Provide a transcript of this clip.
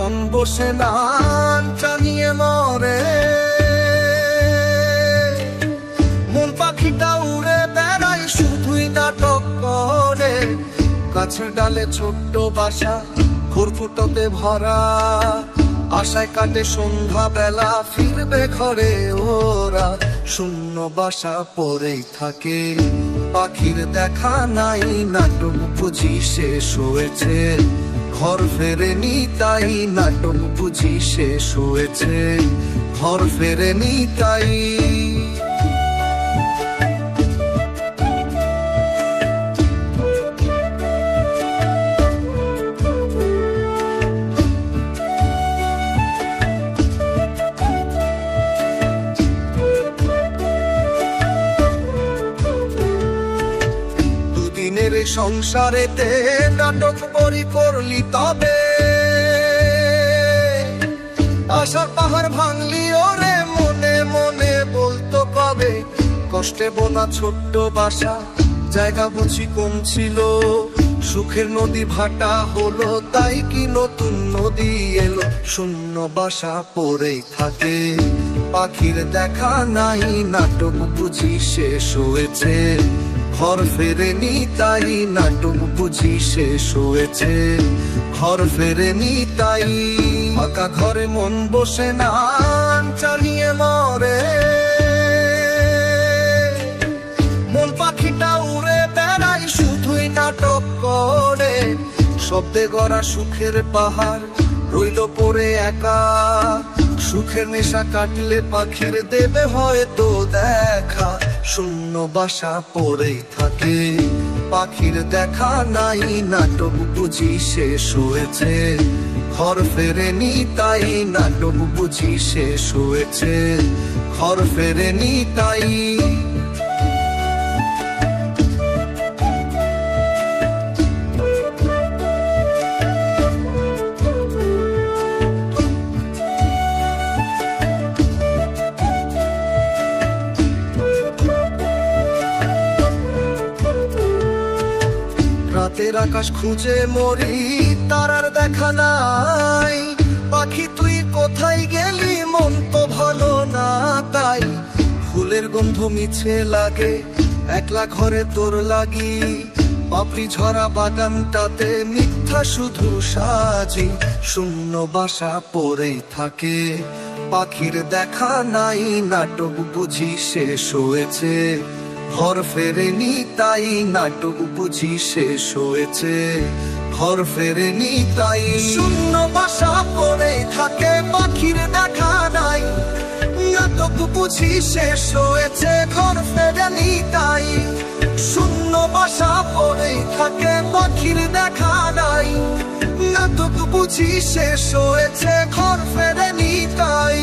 মন বসে না জানিয়ে মরে, মন পাখিটা উড়ে বেড়ায় শুধুই নাটক করে। গাছের ডালে ছোট্ট বাসা খুরফুটোতে ভরা, আশায় কাটে সন্ধ্যা বেলা ফিরবে ঘরে ওরা। শূন্য বাসা পড়েই থাকে, পাখির দেখা নাই, নাটক বুঝি শেষ হয়েছে। ঘর ফেরেনি তাই নাটক বুঝি শেষ হয়েছে, ঘর ফেরেনি তাই। দিনের সংসারেতে নাটক পরি করলি তবে, আশার পাহাড় ভাঙলি ওরে মনে মনে বলতো কবে। কষ্টে বোনা ছোট্ট বাসা জায়গা বুঝি কম ছিল, সুখের নদী ভাটা হলো তাই কি নতুন নদী এলো। শূন্য বাসা পড়েই থাকে, পাখির দেখা নাই, নাটক বুঝি শেষ হয়েছে। ঘর ফেরেনি তাই নাটক বুঝি শেষ হয়েছে, ঘর ফেরেনি তাই। ফাঁকা ঘরে মন বসে না জানিয়ে মরে, মন পাখিটা উড়ে বেড়ায় শুধুই নাটক করে। শব্দে গড়া সুখের পাহাড় রইল পড়ে একা, সুখের নেশা কাটলে পাখির দেবে হয়তো দেখা। শূন্য বাসা পড়েই থাকে, পাখির দেখা নাই, নাটক বুঝি শেষ হয়েছে। ঘর ফেরেনি তাই নাটক বুঝি শেষ হয়েছে, ঘর ফেরেনি তাই। রাতের আকাশ খুঁজে মরি, তারার দেখা নাই। পাখি তুই কোথায় গেলি, মন তো ভালো না তাই। ফুলের গন্ধ মিছে লাগে একলা ঘরে তোর লাগি, পাপড়ি ঝরা বাগানটাতে মিথ্যা শুধু সাজি। শূন্য বাসা পড়েই থাকে, পাখির দেখা নাই, নাটক বুঝি শেষ হয়েছে। ঘর ফেরেনি তাই নাটক বুঝি শেষ হয়েছে, ঘর ফেরেনি তাই। শূন্য বাসা পড়ে থাকে, পাখির দেখা নাই, নাটক বুঝি শেষ হয়েছে, ঘর ফেরেনি তাই। শূন্য বাসা পড়ে থাকে, পাখির দেখা নাই, নাটক বুঝি শেষ হয়েছে, ঘর ফেরেনি তাই।